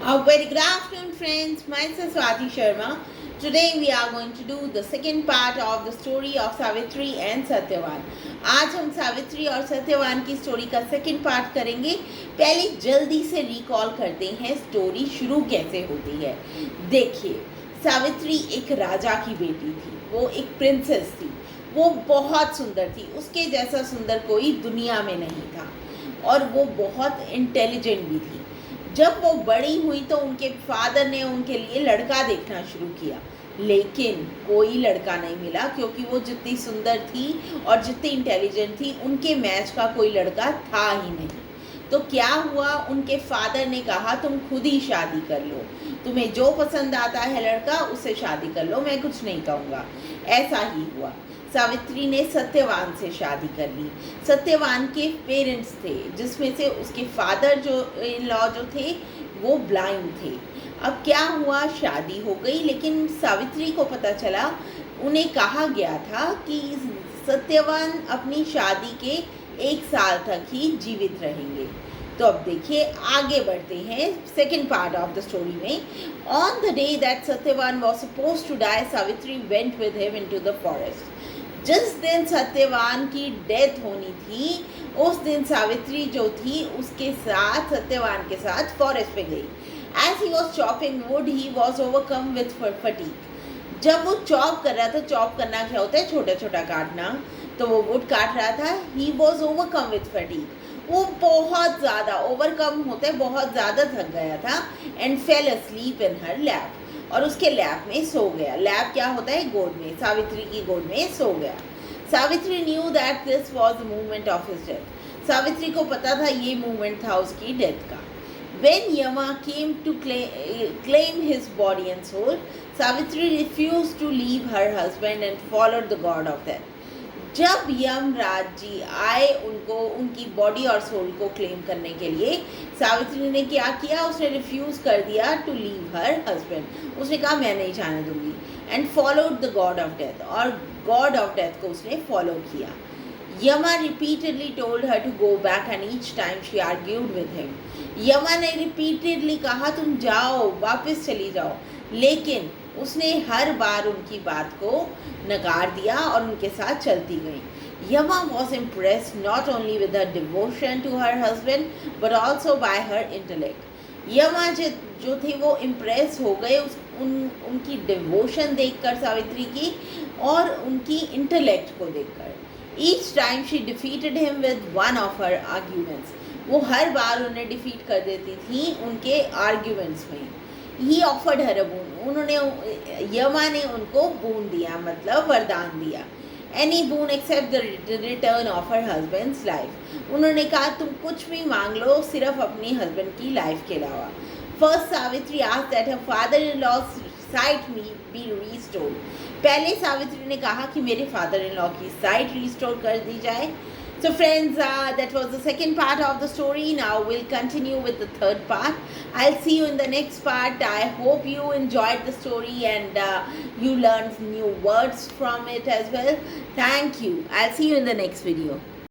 A very good afternoon, friends. Myself Swati Sharma. Today we are going to do the second part of the story of Savitri and Satyavan. आज हम सावित्री और सत्यवान की story का second part करेंगे. पहले जल्दी से रिकॉल करते हैं स्टोरी शुरू कैसे होती है. देखिए, सावित्री एक राजा की बेटी थी. वो एक प्रिंसेस थी. वो बहुत सुंदर थी. उसके जैसा सुंदर कोई दुनिया में नहीं था. और वो बहुत इंटेलिजेंट भी थी. जब वो बड़ी हुई तो उनके फादर ने उनके लिए लड़का देखना शुरू किया, लेकिन कोई लड़का नहीं मिला, क्योंकि वो जितनी सुंदर थी और जितनी इंटेलिजेंट थी उनके मैच का कोई लड़का था ही नहीं. तो क्या हुआ, उनके फादर ने कहा तुम खुद ही शादी कर लो, तुम्हें जो पसंद आता है लड़का उससे शादी कर लो, मैं कुछ नहीं कहूँगा. ऐसा ही हुआ. सावित्री ने सत्यवान से शादी कर ली. सत्यवान के पेरेंट्स थे, जिसमें से उसके फादर जो इन लॉ जो थे वो ब्लाइंड थे. अब क्या हुआ, शादी हो गई, लेकिन सावित्री को पता चला, उन्हें कहा गया था कि सत्यवान अपनी शादी के 1 साल तक ही जीवित रहेंगे. तो अब देखिए, आगे बढ़ते हैं second part of the story में. On the day that Satyavan was supposed to die, Savitri went with him into the forest. जिस दिन सत्यवान की डेथ होनी थी, उस दिन सावित्री जो थी उसके साथ, सत्यवान के साथ फॉरेस्ट पे गई. As he was chopping wood he was overcome with fatigue. जब वो चॉप कर रहा था, चॉप करना क्या होता है, छोटा छोटा काटना, तो वो वुड काट रहा था. ही वॉज ओवरकम विथ फटीग. वो बहुत ज़्यादा ओवरकम होता है, बहुत ज़्यादा थक गया था. And fail asleep in her lap. और उसके लैप में सो गया. लैप क्या होता है, गोद में, सावित्री की गोद में सो गया. Savitri knew that this was the movement of his death. Savitri को पता था ये मूवमेंट था उसकी डेथ का. When Yama came to claim his body and soul, Savitri refused to leave her husband and followed the god of death. जब यमराज जी आए उनको उनकी बॉडी और सोल को क्लेम करने के लिए, सावित्री ने क्या किया, उसने रिफ्यूज़ कर दिया टू लीव हर हस्बैंड. उसने कहा मैं नहीं जाने दूंगी. And followed the god of death. और गॉड ऑफ डेथ को उसने फॉलो किया. Yama repeatedly told her to go back and each time she argued with him. Yama ने रिपीटेडली कहा तुम जाओ, वापस चली जाओ, लेकिन उसने हर बार उनकी बात को नकार दिया और उनके साथ चलती गई. Yama was impressed not only with her devotion to her husband but also by her intellect. Yama जो थे वो इम्प्रेस हो गए उनकी डिवोशन देखकर, सावित्री की, और उनकी इंटेलेक्ट को देखकर. Each time she defeated him with one of her arguments. वो हर बार उन्हें डिफीट कर देती थी उनके आर्ग्यूमेंट्स में. He offered her a boon. उन्होंने, यमा ने उनको बून दिया, मतलब वरदान दिया. Any boon except the return of her husband's life. उन्होंने कहा तुम कुछ भी मांग लो, सिर्फ अपनी हस्बैंड की लाइफ के अलावा. First Savitri asked that her father in law sight be restored. पहले सावित्री ने कहा कि मेरे फादर इन लॉ की साइट रीस्टोर कर दी जाए. So friends, that was the second part of the story. Now we'll continue with the third part. I'll see you in the next part. I hope you enjoyed the story and you learned new words from it as well. Thank you. I'll see you in the next video.